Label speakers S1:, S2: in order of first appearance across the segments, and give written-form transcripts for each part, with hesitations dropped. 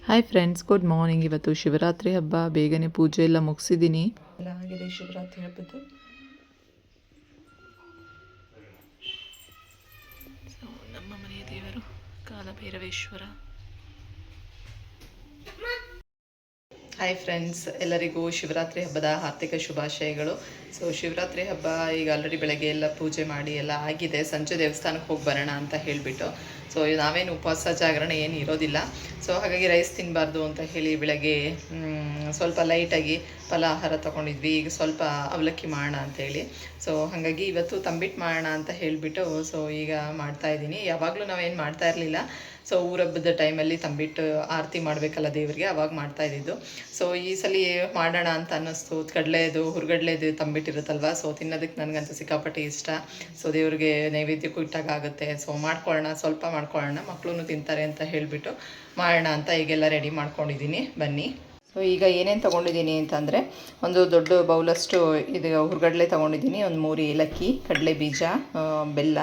S1: Hi friends, good morning. ಇವತ್ತು ಶಿವರಾತ್ರಿ ಹಬ್ಬ. ಬೇಗನೆ ಪೂಜೆ ಎಲ್ಲ ಮುಗಿಸಿದ್ದೀನಿ. ಎಲ್ಲ ಆಗಿದೆ ಶಿವರಾತ್ರಿ ಹಬ್ಬದ್ದು. ಸೊ ನಮ್ಮ ಮನೆಯ ದೇವರು ಕಾಲಭೈರವೇಶ್ವರ. ಹಾಯ್ ಫ್ರೆಂಡ್ಸ್, ಎಲ್ಲರಿಗೂ ಶಿವರಾತ್ರಿ ಹಬ್ಬದ ಆರ್ಥಿಕ ಶುಭಾಶಯಗಳು. ಸೊ ಶಿವರಾತ್ರಿ ಹಬ್ಬ ಈಗ ಆಲ್ರೆಡಿ ಬೆಳಗ್ಗೆ ಎಲ್ಲ ಪೂಜೆ ಮಾಡಿ ಎಲ್ಲ ಆಗಿದೆ. ಸಂಜೆ ದೇವಸ್ಥಾನಕ್ಕೆ ಹೋಗಿ ಬರೋಣ ಅಂತ ಹೇಳಿಬಿಟ್ಟು, ಸೊ ನಾವೇನು ಉಪವಾಸ ಜಾಗರಣೆ ಏನು ಇರೋದಿಲ್ಲ. ಸೊ ಹಾಗಾಗಿ ರೈಸ್ ತಿನ್ನಬಾರ್ದು ಅಂತ ಹೇಳಿ ಬೆಳಗ್ಗೆ ಸ್ವಲ್ಪ ಲೈಟಾಗಿ ಫಲಾಹಾರ ತೊಗೊಂಡಿದ್ವಿ. ಈಗ ಸ್ವಲ್ಪ ಅವಲಕ್ಕಿ ಮಾಡೋಣ ಅಂತೇಳಿ, ಸೊ ಹಾಗಾಗಿ ಇವತ್ತು ತಂಬಿಟ್ಟು ಮಾಡೋಣ ಅಂತ ಹೇಳಿಬಿಟ್ಟು ಸೊ ಈಗ ಮಾಡ್ತಾಯಿದ್ದೀನಿ. ಯಾವಾಗಲೂ ನಾವೇನು ಮಾಡ್ತಾ ಇರಲಿಲ್ಲ. ಸೊ ಊರಬ್ಬದ ಟೈಮಲ್ಲಿ ತಂಬಿಟ್ಟು ಆರತಿ ಮಾಡಬೇಕಲ್ಲ ದೇವರಿಗೆ, ಅವಾಗ ಮಾಡ್ತಾಯಿದ್ದಿದ್ದು. ಸೊ ಈ ಸಲ ಮಾಡೋಣ ಅಂತ ಅನ್ನಿಸ್ತು. ಕಡಲೆದು ಹುರ್ಗಡ್ಲೆದು ತಂಬಿಟ್ಟಿರುತ್ತಲ್ವ, ಸೊ ತಿನ್ನೋದಕ್ಕೆ ನನಗಂತೂ ಸಿಕ್ಕಾಪಟ್ಟೆ ಇಷ್ಟ. ಸೊ ದೇವ್ರಿಗೆ ನೈವೇದ್ಯಕ್ಕೂ ಇಟ್ಟಾಗ ಆಗುತ್ತೆ. ಸೊ ಮಾಡ್ಕೊಳ್ಳೋಣ, ಸ್ವಲ್ಪ ಮಾಡ್ಕೊಳ್ಳೋಣ, ಮಕ್ಕಳು ತಿಂತಾರೆ ಅಂತ ಹೇಳಿಬಿಟ್ಟು ಮಾಡೋಣ ಅಂತ ಈಗೆಲ್ಲ ರೆಡಿ ಮಾಡ್ಕೊಂಡಿದ್ದೀನಿ. ಬನ್ನಿ. ಸೊ ಈಗ ಏನೇನು ತೊಗೊಂಡಿದ್ದೀನಿ ಅಂತಂದರೆ, ಒಂದು ದೊಡ್ಡ ಬೌಲಷ್ಟು ಇದು ಹುರ್ಗಡ್ಲೆ ತೊಗೊಂಡಿದ್ದೀನಿ, ಒಂದು 3 ಏಲಕ್ಕಿ, ಕಡಲೆ ಬೀಜ, ಬೆಲ್ಲ,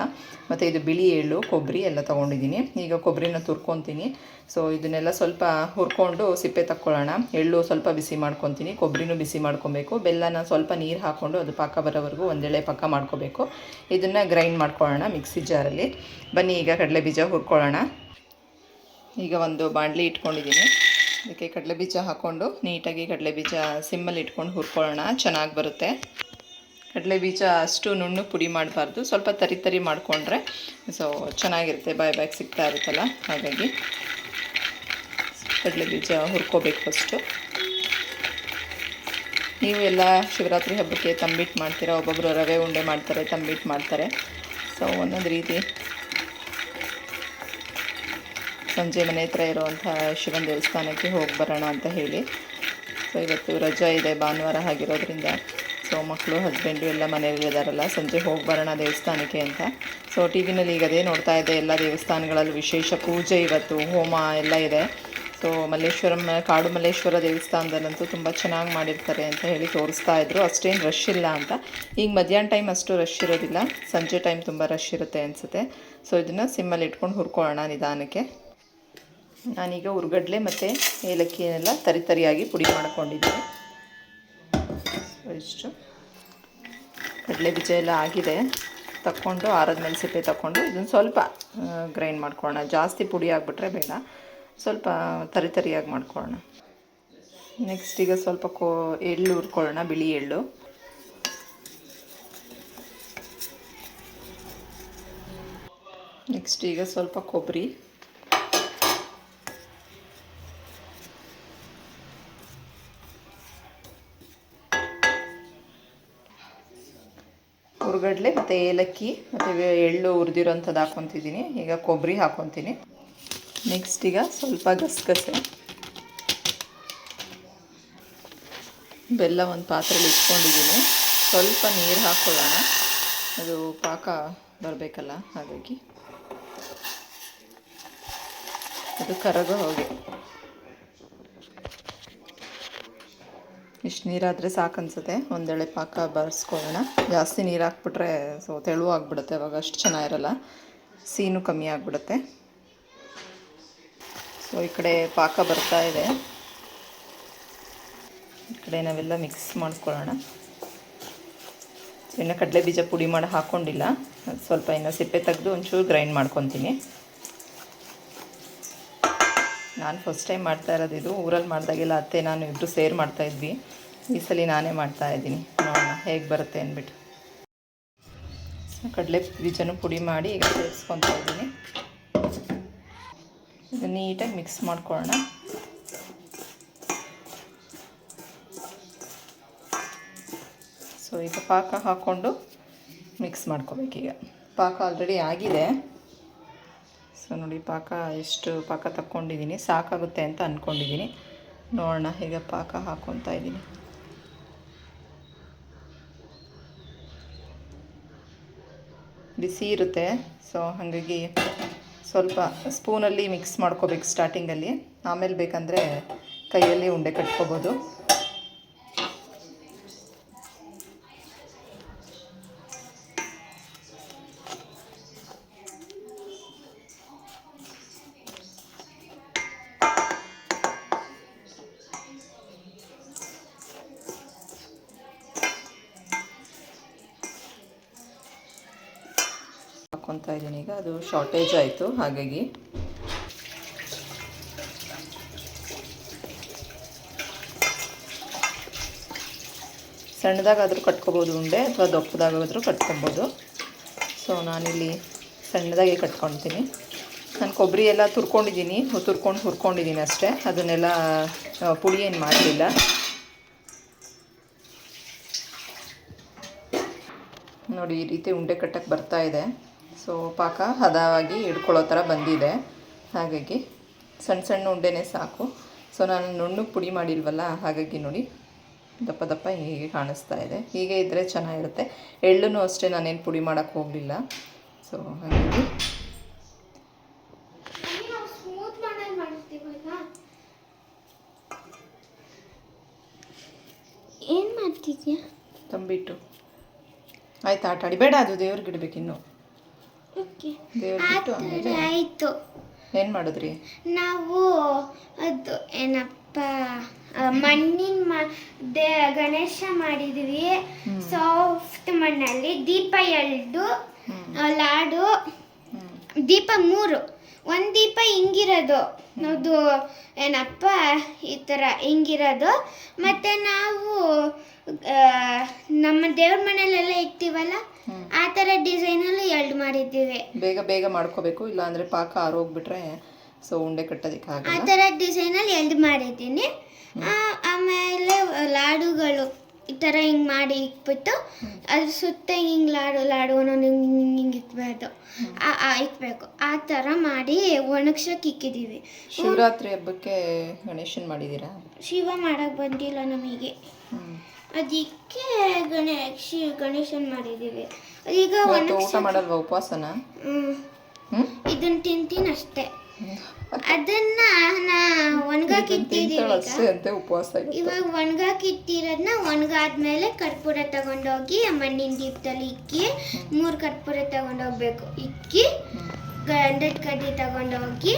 S1: ಮತ್ತು ಇದು ಬಿಳಿ ಎಳ್ಳು, ಕೊಬ್ಬರಿ ಎಲ್ಲ ತೊಗೊಂಡಿದ್ದೀನಿ. ಈಗ ಕೊಬ್ಬರಿನ ತುರ್ಕೊತೀನಿ. ಸೊ ಇದನ್ನೆಲ್ಲ ಸ್ವಲ್ಪ ಹುರ್ಕೊಂಡು ಸಿಪ್ಪೆ ತಕ್ಕೊಳ್ಳೋಣ. ಎಳ್ಳು ಸ್ವಲ್ಪ ಬಿಸಿ ಮಾಡ್ಕೊತೀನಿ, ಕೊಬ್ಬರಿನೂ ಬಿಸಿ ಮಾಡ್ಕೊಬೇಕು. ಬೆಲ್ಲನ ಸ್ವಲ್ಪ ನೀರು ಹಾಕ್ಕೊಂಡು ಅದು ಪಾಕ ಬರೋವರೆಗೂ ಒಂದೆಳೆ ಪಾಕ ಮಾಡ್ಕೋಬೇಕು. ಇದನ್ನು ಗ್ರೈಂಡ್ ಮಾಡ್ಕೊಳ್ಳೋಣ ಮಿಕ್ಸಿ ಜಾರಲ್ಲಿ. ಬನ್ನಿ ಈಗ ಕಡಲೆ ಬೀಜ ಹುರ್ಕೊಳ್ಳೋಣ. ಈಗ ಒಂದು ಬಾಣಲಿ ಇಟ್ಕೊಂಡಿದ್ದೀನಿ. ಅದಕ್ಕೆ ಕಡಲೆ ಬೀಜ ಹಾಕ್ಕೊಂಡು ನೀಟಾಗಿ ಕಡಲೆ ಬೀಜ ಸಿಮ್ಮಲ್ಲಿ ಇಟ್ಕೊಂಡು ಹುರ್ಕೊಳ್ಳೋಣ. ಚೆನ್ನಾಗಿ ಬರುತ್ತೆ. ಕಡಲೆ ಬೀಜ ಅಷ್ಟು ನುಣ್ಣಗೆ ಪುಡಿ ಮಾಡಬಾರ್ದು, ಸ್ವಲ್ಪ ತರಿ ಮಾಡಿಕೊಂಡ್ರೆ ಸೊ ಚೆನ್ನಾಗಿರುತ್ತೆ. ಬಾಯಿಗೆ ಸಿಗ್ತಾ ಇರುತ್ತಲ್ಲ, ಹಾಗಾಗಿ ಕಡಲೆ ಬೀಜ ಹುರ್ಕೋಬೇಕು ಫಸ್ಟು. ನೀವು ಎಲ್ಲ ಶಿವರಾತ್ರಿ ಹಬ್ಬಕ್ಕೆ ತಂಬಿಟ್ಟು ಮಾಡ್ತೀರಾ. ಒಬ್ಬೊಬ್ಬರು ರವೆ ಉಂಡೆ ಮಾಡ್ತಾರೆ, ತಂಬಿಟ್ಟು ಮಾಡ್ತಾರೆ. ಸೊ ಒಂದೊಂದು ರೀತಿ. ಸಂಜೆ ಮನೆ ಹತ್ರ ಇರೋವಂಥ ಶಿವನ ದೇವಸ್ಥಾನಕ್ಕೆ ಹೋಗಿ ಬರೋಣ ಅಂತ ಹೇಳಿ. ಸೊ ಇವತ್ತು ರಜಾ ಇದೆ, ಭಾನುವಾರ ಆಗಿರೋದ್ರಿಂದ. ಸೊ ಮಕ್ಕಳು, ಹಸ್ಬೆಂಡು ಎಲ್ಲ ಮನೆಯಲ್ಲಿದ್ದಾರಲ್ಲ, ಸಂಜೆ ಹೋಗಿ ಬರೋಣ ದೇವಸ್ಥಾನಕ್ಕೆ ಅಂತ. ಸೊ ಟಿ ವಿನಲ್ಲಿ ಈಗ ಅದೇ ನೋಡ್ತಾ ಇದ್ದೆ. ಎಲ್ಲ ದೇವಸ್ಥಾನಗಳಲ್ಲೂ ವಿಶೇಷ ಪೂಜೆ, ಇವತ್ತು ಹೋಮ ಎಲ್ಲ ಇದೆ. ಸೊ ಮಲ್ಲೇಶ್ವರಂ, ಕಾಡು ಮಲ್ಲೇಶ್ವರ ದೇವಸ್ಥಾನದಲ್ಲಂತೂ ತುಂಬ ಚೆನ್ನಾಗಿ ಮಾಡಿರ್ತಾರೆ ಅಂತ ಹೇಳಿ ತೋರಿಸ್ತಾ ಇದ್ರು. ಅಷ್ಟೇನು ರಶ್ ಇಲ್ಲ ಅಂತ. ಈಗ ಮಧ್ಯಾಹ್ನ ಟೈಮ್ ಅಷ್ಟು ರಶ್ ಇರೋದಿಲ್ಲ, ಸಂಜೆ ಟೈಮ್ ತುಂಬ ರಶ್ ಇರುತ್ತೆ ಅನಿಸುತ್ತೆ. ಸೊ ಇದನ್ನು ಸಿಮ್ಮಲ್ಲಿ ಇಟ್ಕೊಂಡು ಹುರ್ಕೊಳ್ಳೋಣ ನಿಧಾನಕ್ಕೆ. ನಾನೀಗ ಹುರ್ಗಡ್ಲೆ ಮತ್ತು ಏಲಕ್ಕಿಯನ್ನೆಲ್ಲ ತರಿಯಾಗಿ ಪುಡಿ ಮಾಡ್ಕೊಂಡಿದ್ದೀನಿ. ಇಷ್ಟು ಕಡಲೆ ಬೀಜ ಎಲ್ಲ ಆಗಿದೆ. ತಕ್ಕೊಂಡು ಆರದ್ಮೇಲೆ ಸಿಪ್ಪೆ ತಕ್ಕೊಂಡು ಇದನ್ನು ಸ್ವಲ್ಪ ಗ್ರೈಂಡ್ ಮಾಡ್ಕೊಳ್ಳೋಣ. ಜಾಸ್ತಿ ಪುಡಿ ಆಗಿಬಿಟ್ರೆ ಬೇಡ, ಸ್ವಲ್ಪ ತರಿಯಾಗಿ ಮಾಡ್ಕೊಳ್ಳೋಣ. ನೆಕ್ಸ್ಟ್ ಈಗ ಸ್ವಲ್ಪ ಎಳ್ಳು ಹುರ್ಕೊಳ್ಳೋಣ, ಬಿಳಿ ಎಳ್ಳು. ನೆಕ್ಸ್ಟ್ ಈಗ ಸ್ವಲ್ಪ ಕೊಬ್ಬರಿ, ಹುರ್ಗಡ್ಲೆ ಮತ್ತು ಏಲಕ್ಕಿ ಮತ್ತು ಎಳ್ಳು ಹುರಿದಿರೋಂಥದ್ದು ಹಾಕ್ಕೊತಿದ್ದೀನಿ. ಈಗ ಕೊಬ್ಬರಿ ಹಾಕ್ಕೊತೀನಿ. ನೆಕ್ಸ್ಟ್ ಈಗ ಸ್ವಲ್ಪ ಗಸಗಸೆ, ಬೆಲ್ಲ ಒಂದು ಪಾತ್ರೆಯಲ್ಲಿ ಇಟ್ಕೊಂಡಿದ್ದೀನಿ. ಸ್ವಲ್ಪ ನೀರು ಹಾಕ್ಕೊಳ್ಳೋಣ, ಅದು ಪಾಕ ಬರಬೇಕಲ್ಲ, ಹಾಗಾಗಿ ಅದು ಕರಗೋ ಹೋಗಿ. ಇಷ್ಟು ನೀರಾದರೆ ಸಾಕು ಅನಿಸುತ್ತೆ. ಒಂದೆಳೆ ಪಾಕ ಬರ್ಸ್ಕೊಳ್ಳೋಣ. ಜಾಸ್ತಿ ನೀರು ಹಾಕ್ಬಿಟ್ರೆ ಸೊ ತೆಳು ಆಗಿಬಿಡುತ್ತೆ, ಅವಾಗ ಅಷ್ಟು ಚೆನ್ನಾಗಿರಲ್ಲ, ಸೀನು ಕಮ್ಮಿ ಆಗಿಬಿಡುತ್ತೆ. ಸೊ ಈ ಕಡೆ ಪಾಕ ಬರ್ತಾ ಇದೆ, ಈ ಕಡೆ ನಾವೆಲ್ಲ ಮಿಕ್ಸ್ ಮಾಡ್ಕೊಳ್ಳೋಣ. ಇನ್ನು ಕಡಲೆ ಬೀಜ ಪುಡಿ ಮಾಡಿ ಹಾಕ್ಕೊಂಡಿಲ್ಲ, ಅದು ಸ್ವಲ್ಪ ಇನ್ನು ಸಿಪ್ಪೆ ತೆಗೆದು ಒಂಚೂರು ಗ್ರೈಂಡ್ ಮಾಡ್ಕೊತೀನಿ. ನಾನು ಫಸ್ಟ್ ಟೈಮ್ ಮಾಡ್ತಾ ಇರೋದು ಇದು. ಊರಲ್ಲಿ ಮಾಡಿದಾಗೆಲ್ಲ ಅತ್ತೆ ನಾನು ಇಬ್ಬರು ಸೇರಿ ಮಾಡ್ತಾಯಿದ್ವಿ. ಈ ಸಲ ನಾನೇ ಮಾಡ್ತಾಯಿದ್ದೀನಿ, ನೋಡೋಣ ಹೇಗೆ ಬರುತ್ತೆ ಅಂದ್ಬಿಟ್ಟು. ಕಡಲೆ ಬೀಜನೂ ಪುಡಿ ಮಾಡಿ ಈಗ ಸೇರಿಸ್ಕೊತಾ ಇದ್ದೀನಿ. ಇದು ನೀಟಾಗಿ ಮಿಕ್ಸ್ ಮಾಡ್ಕೊಳ್ಳೋಣ. ಸೊ ಈಗ ಪಾಕ ಹಾಕ್ಕೊಂಡು ಮಿಕ್ಸ್ ಮಾಡ್ಕೋಬೇಕೀಗ. ಪಾಕ ಆಲ್ರೆಡಿ ಆಗಿದೆ. ಸೊ ನೋಡಿ ಪಾಕ ಎಷ್ಟು ಪಾಕ ತಕ್ಕೊಂಡಿದ್ದೀನಿ, ಸಾಕಾಗುತ್ತೆ ಅಂತ ಅಂದ್ಕೊಂಡಿದ್ದೀನಿ. ನೋಡೋಣ, ಈಗ ಪಾಕ ಹಾಕ್ಕೊತಾ ಇದ್ದೀನಿ. ಬಿಸಿ ಇರುತ್ತೆ, ಸೊ ಹಾಗಾಗಿ ಸ್ವಲ್ಪ ಸ್ಪೂನಲ್ಲಿ ಮಿಕ್ಸ್ ಮಾಡ್ಕೋಬೇಕು ಸ್ಟಾರ್ಟಿಂಗಲ್ಲಿ. ಆಮೇಲೆ ಬೇಕಂದರೆ ಕೈಯಲ್ಲಿ ಉಂಡೆ ಕಟ್ಕೋಬೋದು. ಹಾಕ್ಕೊತಾ ಇದ್ದೀನಿ. ಈಗ ಅದು ಶಾರ್ಟೇಜ್ ಆಯಿತು, ಹಾಗಾಗಿ ಸಣ್ಣದಾಗಾದರೂ ಕಟ್ಕೊಬೋದು ಉಂಡೆ, ಅಥವಾ ದಪ್ಪದಾಗಾದರೂ ಕಟ್ಕೊಬೋದು. ಸೊ ನಾನಿಲ್ಲಿ ಸಣ್ಣದಾಗಿ ಕಟ್ಕೊತೀನಿ. ನಾನು ಕೊಬ್ಬರಿ ಎಲ್ಲ ತುರ್ಕೊಂಡಿದ್ದೀನಿ, ಹುರ್ಕೊಂಡಿದ್ದೀನಿ ಅಷ್ಟೇ, ಅದನ್ನೆಲ್ಲ ಪುಡಿ ಏನು ಮಾಡಲಿಲ್ಲ. ನೋಡಿ ಈ ರೀತಿ ಉಂಡೆ ಕಟ್ಟಕ್ಕೆ ಬರ್ತಾ ಇದೆ. ಸೊ ಪಾಕ ಹದವಾಗಿ ಹಿಡ್ಕೊಳ್ಳೋ ಥರ ಬಂದಿದೆ, ಹಾಗಾಗಿ ಸಣ್ಣ ಸಣ್ಣ ಉಂಡೆನೇ ಸಾಕು. ಸೊ ನಾನು ನುಣ್ಣಗೆ ಪುಡಿ ಮಾಡಿಲ್ವಲ್ಲ, ಹಾಗಾಗಿ ನೋಡಿ ದಪ್ಪ ದಪ್ಪ ಹೀಗೆ ಕಾಣಿಸ್ತಾ ಇದೆ. ಹೀಗೆ ಇದ್ದರೆ ಚೆನ್ನಾಗಿರುತ್ತೆ. ಎಳ್ಳನ್ನು ಅಷ್ಟೇ ನಾನೇನು ಪುಡಿ ಮಾಡೋಕ್ಕೆ ಹೋಗಲಿಲ್ಲ. ಸೊ ಹಾಗಾಗಿ
S2: ಏನು ಮಾಡ್ತಿದ್ಯಾ?
S1: ತಂಬಿಟ್ಟು ಆಯ್ತು, ಆಟ ಆಡಿ ಬೇಡ, ಅದು ದೇವ್ರಿಗೆ ಇಡ್ಬೇಕು ಇನ್ನು. ದೇವ್ರಿಗಿಟ್ಟು ಆಮೇಲೆ
S2: ಆಯಿತು.
S1: ಏನು ಮಾಡಿದ್ರಿ?
S2: ನಾವು ಅದು ಏನಪ್ಪ ಮಣ್ಣಿನ ಗಣೇಶ ಮಾಡಿದ್ವಿ. ಸಾಫ್ಟ್ ಮಣ್ಣಲ್ಲಿ ದೀಪ ಎಳ್ದು ಲಾಡು, ದೀಪ 3, ಒಂದು ದೀಪ ಹಿಂಗಿರೋದು, ಅದು ಏನಪ್ಪ ಈ ಥರ ಹಿಂಗಿರೋದು. ಮತ್ತು ನಾವು ನಮ್ಮ ದೇವ್ರ ಮನೆಯಲ್ಲೆಲ್ಲ ಇಕ್ತೀವಲ್ಲ, ಆ ಥರ ಡಿಸೈನಲ್ಲಿ ಎಲ್ಡ್ ಮಾಡಿದ್ದೀವಿ.
S1: ಬೇಗ ಬೇಗ ಮಾಡ್ಕೋಬೇಕು, ಇಲ್ಲಾಂದರೆ ಪಾಕ ಆರೋಗ್ಬಿಟ್ರೆ ಸೊ ಉಂಡೆ ಕಟ್ಟೋದಕ್ಕೆ ಆಗಲ್ಲ.
S2: ಆ ಥರ ಡಿಸೈನಲ್ಲಿ ಎಲ್ಡ್ ಮಾಡಿದ್ದೀನಿ. ಆಮೇಲೆ ಲಾಡುಗಳು ಈ ಥರ ಹಿಂಗೆ ಮಾಡಿ ಇಕ್ಬಿಟ್ಟು ಅದ್ರ ಸುತ್ತ ಹಿಂಗೆ ಲಾಡು ಒಂದೊಂದು ಹಿಂಗೆ ಇಕ್ಬಾರ್ದು, ಇಕ್ಬೇಕು. ಆ ಥರ ಮಾಡಿ ಒಣಗ್ಸಕ್ಕೆ ಇಕ್ಕಿದ್ದೀವಿ.
S1: ಶಿವರಾತ್ರಿ ಹಬ್ಬಕ್ಕೆ ಗಣೇಶನ್ ಮಾಡಿದ್ದೀರಾ?
S2: ಶಿವ ಮಾಡಕ್ಕೆ ಬಂದಿಲ್ಲ ನಮಗೆ, ಅದಕ್ಕೆ ಗಣೇಶನ್ ಮಾಡಿದ್ದೀವಿ. ಈಗ
S1: ಊಟ ಮಾಡಲ್ವಾ? ಉಪವಾಸನ?
S2: ಇದನ್ನ ತಿಂತೀನಿ ಅಷ್ಟೇ. ಅದನ್ನ ಒಣಗಾಕಿಟ್ಟಿದ್ದೀವಿ. ಇವಾಗ ಒಣಗಾಕಿಟ್ಟಿರೋದನ್ನ ಒಣಗಾದ್ಮೇಲೆ ಕರ್ಪೂರ ತಗೊಂಡೋಗಿ ಮಣ್ಣಿನ ದೀಪದಲ್ಲಿ ಇಕ್ಕಿ 3 ಕರ್ಪೂರ ತಗೊಂಡೋಗ್ಬೇಕು. ಇಕ್ಕಿ ಗಂಧದ ಕಡ್ಡಿ ತಗೊಂಡೋಗಿ.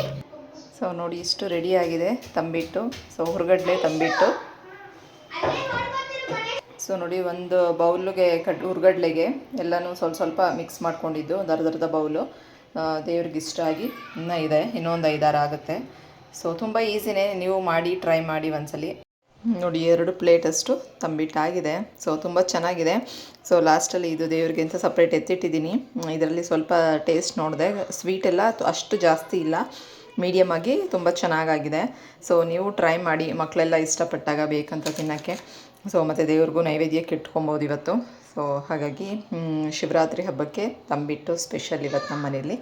S1: ಸೊ ನೋಡಿ ಇಷ್ಟು ರೆಡಿ ಆಗಿದೆ ತಂಬಿಟ್ಟು. ಸೊ ಹುರ್ಗಡ್ಲೆ ತಂಬಿಟ್ಟು. ಸೊ ನೋಡಿ ಒಂದು ಬೌಲ್ಗೆ ಹುರ್ಗಡ್ಲೆಗೆ ಎಲ್ಲನೂ ಸ್ವಲ್ಪ ಸ್ವಲ್ಪ ಮಿಕ್ಸ್ ಮಾಡ್ಕೊಂಡಿದ್ದು ಅರ್ಧ ಬೌಲು. ದೇವ್ರಿಗೆ ಇಷ್ಟ ಆಗಿ ಇನ್ನೂ ಇದೆ, ಇನ್ನೊಂದು 5-6 ಆಗುತ್ತೆ. ಸೊ ತುಂಬ ಈಸಿನೇ, ನೀವು ಮಾಡಿ ಟ್ರೈ ಮಾಡಿ ಒಂದ್ಸಲಿ. ನೋಡಿ 2 ಪ್ಲೇಟಷ್ಟು ತಂಬಿಟ್ಟಾಗಿದೆ. ಸೊ ತುಂಬ ಚೆನ್ನಾಗಿದೆ. ಸೊ ಲಾಸ್ಟಲ್ಲಿ ಇದು ದೇವ್ರಿಗೆ ಅಂತ ಸಪ್ರೇಟ್ ಎತ್ತಿಟ್ಟಿದ್ದೀನಿ. ಇದರಲ್ಲಿ ಸ್ವಲ್ಪ ಟೇಸ್ಟ್ ನೋಡಿದೆ, ಸ್ವೀಟ್ ಎಲ್ಲ ಅಷ್ಟು ಜಾಸ್ತಿ ಇಲ್ಲ, ಮೀಡಿಯಮ್ ಆಗಿ ತುಂಬ ಚೆನ್ನಾಗಾಗಿದೆ. ಸೊ ನೀವು ಟ್ರೈ ಮಾಡಿ, ಮಕ್ಕಳೆಲ್ಲ ಇಷ್ಟಪಟ್ಟಾಗ ಬೇಕಂತ ತಿನ್ನೋಕ್ಕೆ. ಸೊ ಮತ್ತು ದೇವ್ರಿಗೂ ನೈವೇದ್ಯಕ್ಕೆ ಇಟ್ಕೊಬೋದು ಇವತ್ತು. ಸೊ ಹಾಗಾಗಿ ಶಿವರಾತ್ರಿ ಹಬ್ಬಕ್ಕೆ ತಂಬಿಟ್ಟು ಸ್ಪೆಷಲ್ ಇವತ್ತು ನಮ್ಮ ಮನೆಯಲ್ಲಿ.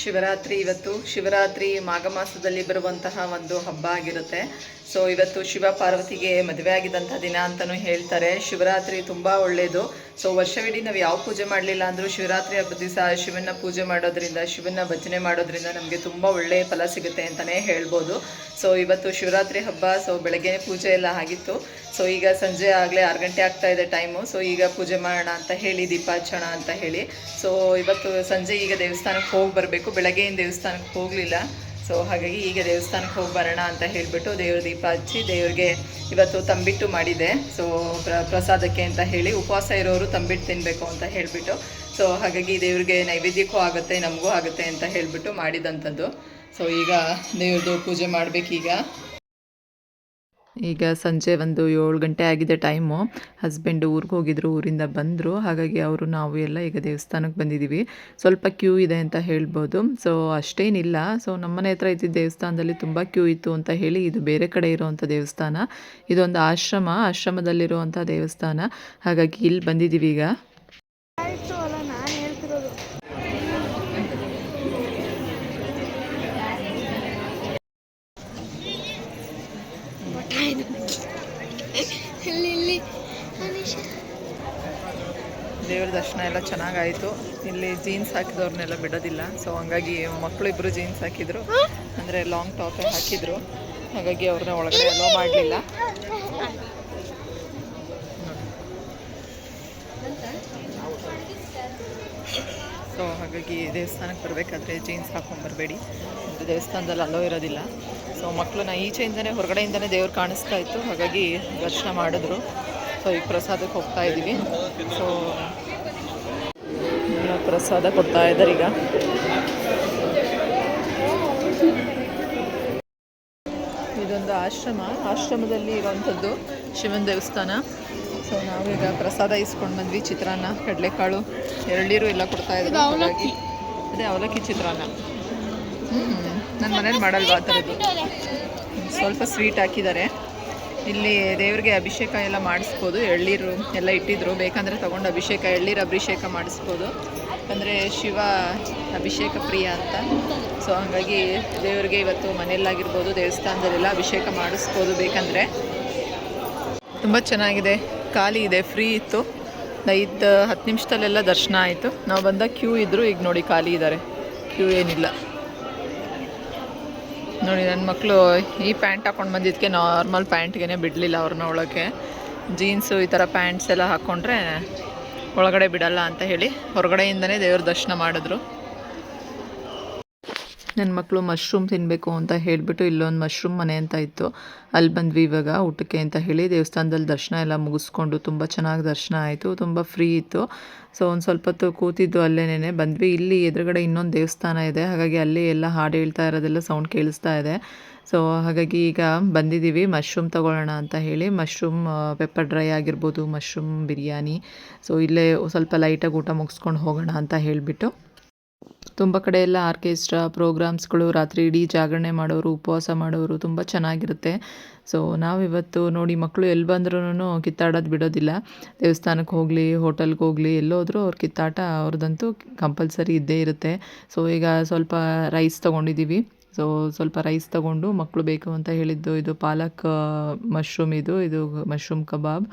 S1: ಶಿವರಾತ್ರಿ ಇವತ್ತು ಶಿವರಾತ್ರಿ ಮಾಘ ಮಾಸದಲ್ಲಿ ಬರುವಂತಹ ಒಂದು ಹಬ್ಬ ಆಗಿರುತ್ತೆ. ಸೊ ಇವತ್ತು ಶಿವ ಪಾರ್ವತಿಗೆ ಮದುವೆ ಆಗಿದ್ದಂಥ ದಿನ ಅಂತಲೂ ಹೇಳ್ತಾರೆ. ಶಿವರಾತ್ರಿ ತುಂಬ ಒಳ್ಳೆಯದು. ಸೊ ವರ್ಷವಿಡೀ ನಾವು ಯಾವ ಪೂಜೆ ಮಾಡಲಿಲ್ಲ ಅಂದರೂ ಶಿವರಾತ್ರಿ ಹಬ್ಬದ ದಿವಸ ಶಿವನ ಪೂಜೆ ಮಾಡೋದ್ರಿಂದ, ಶಿವನ ಭಜನೆ ಮಾಡೋದ್ರಿಂದ ನಮಗೆ ತುಂಬ ಒಳ್ಳೆಯ ಫಲ ಸಿಗುತ್ತೆ ಅಂತಲೇ ಹೇಳ್ಬೋದು. ಸೊ ಇವತ್ತು ಶಿವರಾತ್ರಿ ಹಬ್ಬ. ಸೊ ಬೆಳಗ್ಗೆ ಪೂಜೆ ಎಲ್ಲ ಆಗಿತ್ತು. ಸೊ ಈಗ ಸಂಜೆ ಆಗಲೇ 6 ಗಂಟೆ ಆಗ್ತಾ ಇದೆ ಟೈಮು. ಸೊ ಈಗ ಪೂಜೆ ಮಾಡೋಣ ಅಂತ ಹೇಳಿ, ದೀಪ ಹಚ್ಚೋಣ ಅಂತ ಹೇಳಿ. ಸೊ ಇವತ್ತು ಸಂಜೆ ಈಗ ದೇವಸ್ಥಾನಕ್ಕೆ ಹೋಗಿ ಬರಬೇಕು. ಬೆಳಗ್ಗೆ ಏನು ದೇವಸ್ಥಾನಕ್ಕೆ ಹೋಗಲಿಲ್ಲ. ಸೊ ಹಾಗಾಗಿ ಈಗ ದೇವಸ್ಥಾನಕ್ಕೆ ಹೋಗಿ ಬರೋಣ ಅಂತ ಹೇಳಿಬಿಟ್ಟು ದೇವ್ರ ದೀಪ ಹಚ್ಚಿ ದೇವ್ರಿಗೆ ಇವತ್ತು ತಂಬಿಟ್ಟು ಮಾಡಿದೆ. ಸೊ ಪ್ರಸಾದಕ್ಕೆ ಅಂತ ಹೇಳಿ, ಉಪವಾಸ ಇರೋರು ತಂಬಿಟ್ಟು ತಿನ್ನಬೇಕು ಅಂತ ಹೇಳಿಬಿಟ್ಟು. ಸೊ ಹಾಗಾಗಿ ದೇವ್ರಿಗೆ ನೈವೇದ್ಯಕ್ಕೂ ಆಗುತ್ತೆ, ನಮಗೂ ಆಗುತ್ತೆ ಅಂತ ಹೇಳಿಬಿಟ್ಟು ಮಾಡಿದಂಥದ್ದು. ಸೊ ಈಗ ದೇವ್ರದ್ದು ಪೂಜೆ ಮಾಡಬೇಕೀಗ. ಈಗ ಸಂಜೆ ಒಂದು 7 ಗಂಟೆ ಆಗಿದೆ ಟೈಮು. ಹಸ್ಬೆಂಡು ಊರಿಗೆ ಹೋಗಿದ್ರು, ಊರಿಂದ ಬಂದರು. ಹಾಗಾಗಿ ನಾವು ಎಲ್ಲ ಈಗ ದೇವಸ್ಥಾನಕ್ಕೆ ಬಂದಿದ್ದೀವಿ. ಸ್ವಲ್ಪ ಕ್ಯೂ ಇದೆ ಅಂತ ಹೇಳ್ಬೋದು. ಸೊ ಅಷ್ಟೇನಿಲ್ಲ. ಸೊ ನಮ್ಮನೆ ಹತ್ರ ಇದ್ದಿದ್ದ ದೇವಸ್ಥಾನದಲ್ಲಿ ತುಂಬ ಕ್ಯೂ ಇತ್ತು ಅಂತ ಹೇಳಿ, ಇದು ಬೇರೆ ಕಡೆ ಇರೋವಂಥ ದೇವಸ್ಥಾನ. ಇದೊಂದು ಆಶ್ರಮದಲ್ಲಿರುವಂಥ ದೇವಸ್ಥಾನ. ಹಾಗಾಗಿ ಇಲ್ಲಿ ಬಂದಿದ್ದೀವಿ ಈಗ. ದೇವ್ರ ದರ್ಶನ ಎಲ್ಲ ಚೆನ್ನಾಗಾಯಿತು. ಇಲ್ಲಿ ಜೀನ್ಸ್ ಹಾಕಿದವ್ರನ್ನೆಲ್ಲ ಬಿಡೋದಿಲ್ಲ. ಸೊ ಹಂಗಾಗಿ ಮಕ್ಕಳು ಇಬ್ಬರು ಜೀನ್ಸ್ ಹಾಕಿದ್ರು, ಅಂದರೆ ಲಾಂಗ್ ಟಾಪೇ ಹಾಕಿದ್ರು. ಹಾಗಾಗಿ ಅವ್ರನ್ನ ಒಳಗಡೆ ಅಲೋ ಮಾಡಲಿಲ್ಲ. ಸೊ ಹಾಗಾಗಿ ದೇವಸ್ಥಾನಕ್ಕೆ ಬರಬೇಕಾದ್ರೆ ಜೀನ್ಸ್ ಹಾಕ್ಕೊಂಬರ್ಬೇಡಿ, ದೇವಸ್ಥಾನದಲ್ಲಿ ಅಲೋ ಇರೋದಿಲ್ಲ. ಸೊ ಮಕ್ಕಳನ್ನ ಈಚೆಯಿಂದನೇ ಹೊರಗಡೆಯಿಂದನೇ ದೇವ್ರು ಕಾಣಿಸ್ತಾ ಇತ್ತು. ಹಾಗಾಗಿ ದರ್ಶನ ಮಾಡಿದ್ರು. ಸೊ ಈಗ ಪ್ರಸಾದಕ್ಕೆ ಹೋಗ್ತಾ ಇದ್ದೀವಿ. ಸೊ ಪ್ರಸಾದ ಕೊಡ್ತಾ ಇದ್ದಾರೆ ಈಗ. ಇದೊಂದು ಆಶ್ರಮದಲ್ಲಿ ಇರುವಂಥದ್ದು ಶಿವನ ದೇವಸ್ಥಾನ. ಸೊ ನಾವೀಗ ಪ್ರಸಾದ ಇಸ್ಕೊಂಡು ಬಂದ್ವಿ. ಚಿತ್ರಾನ್ನ, ಕಡಲೆಕಾಳು, ಎಳ್ನೀರು ಎಲ್ಲ ಕೊಡ್ತಾ ಇದ್ರು. ಹಾಗಾಗಿ ಅದೇ ಅವಲಕ್ಕಿ ಚಿತ್ರಾನ್ನ. ನನ್ನ ಮನೇಲಿ ಮಾಡಲ್ವಾ ಆ ಥರದ್ದು. ಸ್ವಲ್ಪ ಸ್ವೀಟ್ ಹಾಕಿದ್ದಾರೆ. ಇಲ್ಲಿ ದೇವ್ರಿಗೆ ಅಭಿಷೇಕ ಎಲ್ಲ ಮಾಡಿಸ್ಬೋದು. ಎಳ್ನೀರು ಎಲ್ಲ ಇಟ್ಟಿದ್ರು, ಬೇಕಂದರೆ ತೊಗೊಂಡು ಎಳ್ನೀರು ಅಭಿಷೇಕ ಮಾಡಿಸ್ಬೋದು. ಯಾಕಂದರೆ ಶಿವ ಅಭಿಷೇಕ ಪ್ರಿಯ ಅಂತ. ಸೊ ಹಾಗಾಗಿ ದೇವರಿಗೆ ಇವತ್ತು ಮನೆಯಲ್ಲಾಗಿರ್ಬೋದು, ದೇವಸ್ಥಾನದಲ್ಲೆಲ್ಲ ಅಭಿಷೇಕ ಮಾಡಿಸ್ಬೋದು ಬೇಕಂದರೆ. ತುಂಬ ಚೆನ್ನಾಗಿದೆ, ಖಾಲಿ ಇದೆ, ಫ್ರೀ ಇತ್ತು. 5-10 ನಿಮಿಷದಲ್ಲೆಲ್ಲ ದರ್ಶನ ಆಯಿತು. ನಾವು ಬಂದಾಗ ಕ್ಯೂ ಇದ್ದರು, ಈಗ ನೋಡಿ ಖಾಲಿ ಇದ್ದಾರೆ, ಕ್ಯೂ ಏನಿಲ್ಲ. ನೋಡಿ ನನ್ನ ಮಕ್ಕಳು ಈ ಪ್ಯಾಂಟ್ ಹಾಕ್ಕೊಂಡು ಬಂದಿದ್ದಕ್ಕೆ ನಾರ್ಮಲ್ ಪ್ಯಾಂಟ್ಗೆ ಬಿಡಲಿಲ್ಲ ಅವ್ರನ್ನ ಒಳಗೆ. ಜೀನ್ಸು ಈ ಥರ ಪ್ಯಾಂಟ್ಸ್ ಎಲ್ಲ ಹಾಕ್ಕೊಂಡ್ರೆ ಒಳಗಡೆ ಬಿಡಲ್ಲ ಅಂತ ಹೇಳಿ ಹೊರಗಡೆಯಿಂದನೇ ದೇವ್ರ ದರ್ಶನ ಮಾಡಿದ್ರು. ನನ್ನ ಮಕ್ಕಳು ಮಶ್ರೂಮ್ ತಿನ್ನಬೇಕು ಅಂತ ಹೇಳಿಬಿಟ್ಟು ಇಲ್ಲೊಂದು ಮಶ್ರೂಮ್ ಮನೆ ಅಂತ ಇತ್ತು, ಅಲ್ಲಿ ಬಂದ್ವಿ ಇವಾಗ ಊಟಕ್ಕೆ ಅಂತ ಹೇಳಿ. ದೇವಸ್ಥಾನದಲ್ಲಿ ದರ್ಶನ ಎಲ್ಲ ಮುಗಿಸ್ಕೊಂಡು ತುಂಬ ಚೆನ್ನಾಗಿ ದರ್ಶನ ಆಯಿತು, ತುಂಬ ಫ್ರೀ ಇತ್ತು. ಸೊ ಒಂದು ಸ್ವಲ್ಪ ಹೊತ್ತು ಕೂತಿದ್ದು ಅಲ್ಲೇನೇ ಬಂದ್ವಿ. ಇಲ್ಲಿ ಎದುರುಗಡೆ ಇನ್ನೊಂದು ದೇವಸ್ಥಾನ ಇದೆ, ಹಾಗಾಗಿ ಅಲ್ಲಿ ಎಲ್ಲ ಹಾಡು ಹೇಳ್ತಾ ಇರೋದೆಲ್ಲ ಸೌಂಡ್ ಕೇಳಿಸ್ತಾ ಇದೆ. ಸೊ ಹಾಗಾಗಿ ಈಗ ಬಂದಿದ್ದೀವಿ ಮಶ್ರೂಮ್ ತೊಗೊಳ್ಳೋಣ ಅಂತ ಹೇಳಿ. ಮಶ್ರೂಮ್ ಪೆಪ್ಪರ್ ಡ್ರೈ ಆಗಿರ್ಬೋದು, ಮಶ್ರೂಮ್ ಬಿರಿಯಾನಿ. ಸೊ ಇಲ್ಲೇ ಸ್ವಲ್ಪ ಲೈಟಾಗಿ ಊಟ ಮುಗಿಸ್ಕೊಂಡು ಹೋಗೋಣ ಅಂತ ಹೇಳಿಬಿಟ್ಟು. ತುಂಬ ಕಡೆ ಎಲ್ಲ ಆರ್ಕೆಸ್ಟ್ರಾ ಪ್ರೋಗ್ರಾಮ್ಸ್ಗಳು, ರಾತ್ರಿ ಇಡೀ ಜಾಗರಣೆ ಮಾಡೋರು, ಉಪವಾಸ ಮಾಡೋರು, ತುಂಬ ಚೆನ್ನಾಗಿರುತ್ತೆ. ಸೊ ನಾವಿವತ್ತು ನೋಡಿ ಮಕ್ಕಳು ಎಲ್ಲಿ ಬಂದ್ರೂ ಕಿತ್ತಾಡೋದು ಬಿಡೋದಿಲ್ಲ. ದೇವಸ್ಥಾನಕ್ಕೆ ಹೋಗಲಿ, ಹೋಟೆಲ್ಗೆ ಹೋಗಲಿ, ಎಲ್ಲೋದ್ರೂ ಅವ್ರ ಕಿತ್ತಾಟ ಅವ್ರದ್ದಂತೂ ಕಂಪಲ್ಸರಿ ಇದ್ದೇ ಇರುತ್ತೆ. ಸೊ ಈಗ ಸ್ವಲ್ಪ ರೈಸ್ ತೊಗೊಂಡಿದ್ದೀವಿ. ಸೊ ಸ್ವಲ್ಪ ರೈಸ್ ತೊಗೊಂಡು ಮಕ್ಕಳು ಬೇಕು ಅಂತ ಹೇಳಿದ್ದು ಇದು ಪಾಲಕ್ ಮಶ್ರೂಮ್, ಇದು ಮಶ್ರೂಮ್ ಕಬಾಬ್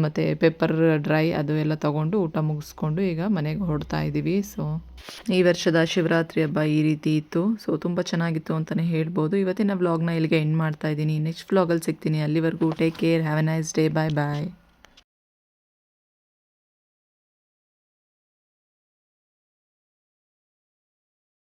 S1: ಮತ್ತು ಪೆಪ್ಪರ್ ಡ್ರೈ ಅದು ಎಲ್ಲ ತೊಗೊಂಡು ಊಟ ಮುಗಿಸ್ಕೊಂಡು ಈಗ ಮನೆಗೆ ಹೊರಡ್ತಾ ಇದ್ದೀವಿ. ಸೊ ಈ ವರ್ಷದ ಶಿವರಾತ್ರಿ ಹಬ್ಬ ಈ ರೀತಿ ಇತ್ತು. ಸೊ ತುಂಬ ಚೆನ್ನಾಗಿತ್ತು ಅಂತಲೇ ಹೇಳ್ಬೋದು. ಇವತ್ತಿನ ವ್ಲಾಗ್ನ ಇಲ್ಲಿಗೆ ಎಂಡ್ ಮಾಡ್ತಾ ಇದ್ದೀನಿ. ನೆಕ್ಸ್ಟ್ ವ್ಲಾಗಲ್ಲಿ ಸಿಗ್ತೀನಿ. ಅಲ್ಲಿವರೆಗೂ take care, have a nice day, bye bye.